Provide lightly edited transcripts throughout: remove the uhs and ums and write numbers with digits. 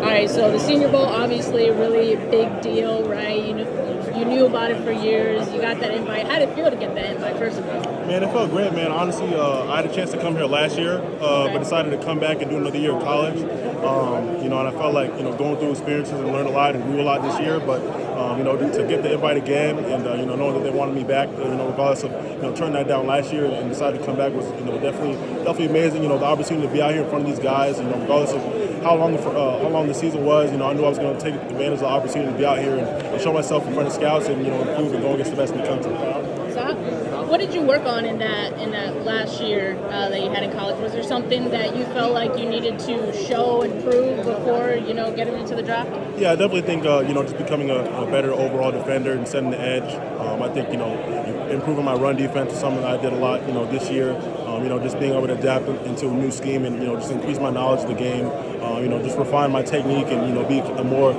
right, so the Senior Bowl, obviously a really big deal, right? You knew about it for years. You got that invite. How did it feel to get that invite, first of all? Man, it felt great, man. Honestly, I had a chance to come here last year, but decided to come back and do another year of college. And I felt like, going through experiences and learned a lot and grew a lot this year. But, to get the invite again and, knowing that they wanted me back, regardless of, turning that down last year and decided to come back was, definitely amazing. The opportunity to be out here in front of these guys, regardless of how long the season was, I knew I was going to take advantage of the opportunity to be out here and show myself in front of scouts and, improve and go against the best in the country. So what did you work on in that last year that you had in college? Was there something that you felt like you needed to show and prove before, getting into the draft? Yeah, I definitely think, just becoming a better overall defender and setting the edge. I think, improving my run defense is something that I did a lot, this year. Just being able to adapt into a new scheme and, just increase my knowledge of the game. Just refine my technique and, be more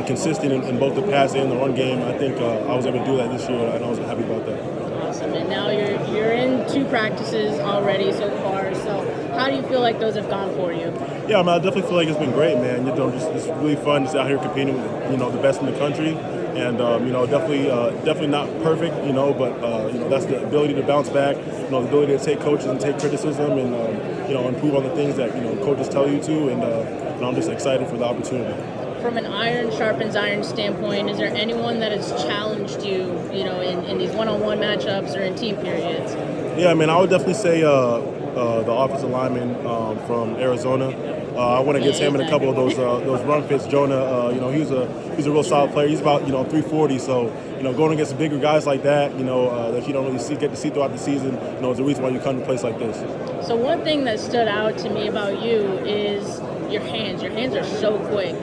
consistent in both the pass and the run game. I think I was able to do that this year, and I was happy about that. Awesome. And now you're in 2 practices already so far. So how do you feel like those have gone for you? Yeah, I definitely feel like it's been great, man. It's really fun just out here competing with, the best in the country. And, definitely not perfect, but, that's the ability to bounce back, the ability to take coaches and take criticism and, improve on the things that, coaches tell you to. And I'm just excited for the opportunity. From an iron sharpens iron standpoint, is there anyone that has challenged you, in these one-on-one matchups or in team periods? Yeah, I would definitely say the offensive lineman from Arizona. I went against him in a couple of those run fits. Jonah, he's a real solid player. He's about 340. So going against bigger guys like that, that you don't really get to see throughout the season, is the reason why you come to a place like this. So one thing that stood out to me about you is your hands. Your hands are so quick.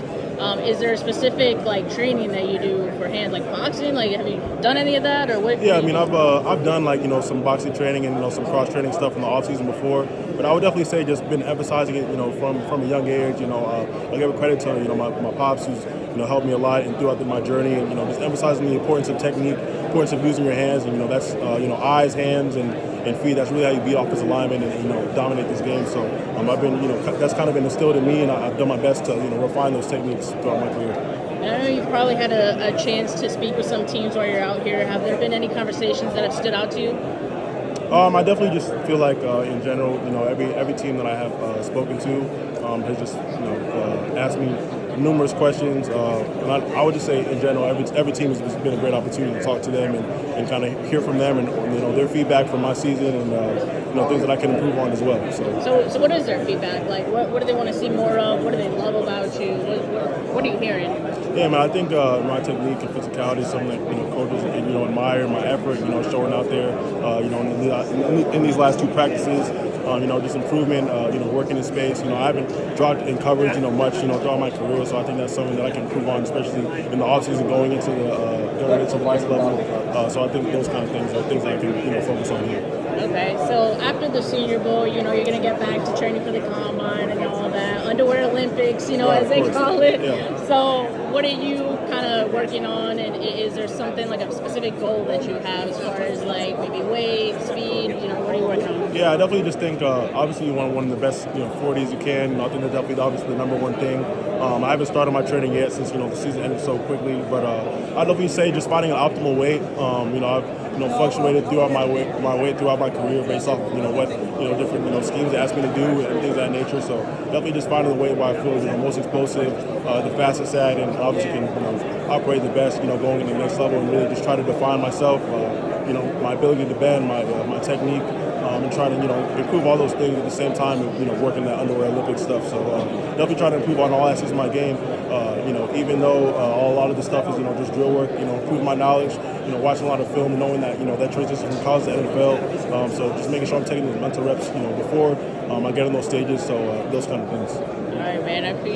Is there a specific training that you do for hands, like boxing? Have you done any of that, or what? Yeah, I've done some boxing training and some cross training stuff in the off season before. But I would definitely say just been emphasizing it, from a young age. I give credit to my pops who's helped me a lot and throughout my journey, and just emphasizing the importance of technique, importance of using your hands, and that's eyes, hands, and feet. That's really how you beat offensive linemen and dominate this game. So I've been that's kind of been instilled in me, and I've done my best to refine those techniques throughout my career. I know you've probably had a chance to speak with some teams while you're out here. Have there been any conversations that have stood out to you? I definitely just feel like, in general, every team that I have spoken to has just, asked me numerous questions. And I would just say, in general, every team has been a great opportunity to talk to them and kind of hear from them and, their feedback from my season and, things that I can improve on as well. So what is their feedback? What do they want to see more of? What do they love about you? What are you hearing? Yeah, I think my technique and physicality is something that coaches admire. My effort, showing out there, in these last 2 practices, just improvement, working in space. I haven't dropped in coverage, much, throughout my career. So I think that's something that I can improve on, especially in the offseason going into the next level. So I think those kind of things are things that I can focus on here. Okay, so after the Senior Bowl, you're going to get back to training for the Combine and all that, Underwear Olympics, as they call it. Yeah. So what are you kind of working on, and is there something like a specific goal that you have as far as maybe weight, speed, what are you working on? Yeah, I definitely just think, obviously you want one of the best 40s you can. I think that's definitely obviously the number one thing. I haven't started my training yet since, the season ended so quickly, but I'd definitely say just finding an optimal weight. I've fluctuated throughout my weight throughout my career based off what different schemes they ask me to do and things of that nature. So definitely just finding the weight where I feel most explosive, the fastest at, and obviously can operate the best going into the next level and really just try to define myself. My ability to bend, my technique, and try to improve all those things at the same time. Working that Underwear Olympic stuff. So definitely trying to improve on all aspects of my game. Even though a lot of the stuff is just drill work. Improve my knowledge. Watching a lot of film, and knowing that that transition from college to NFL. So just making sure I'm taking those mental reps. Before I get in those stages. So those kind of things. All right, man. I appreciate.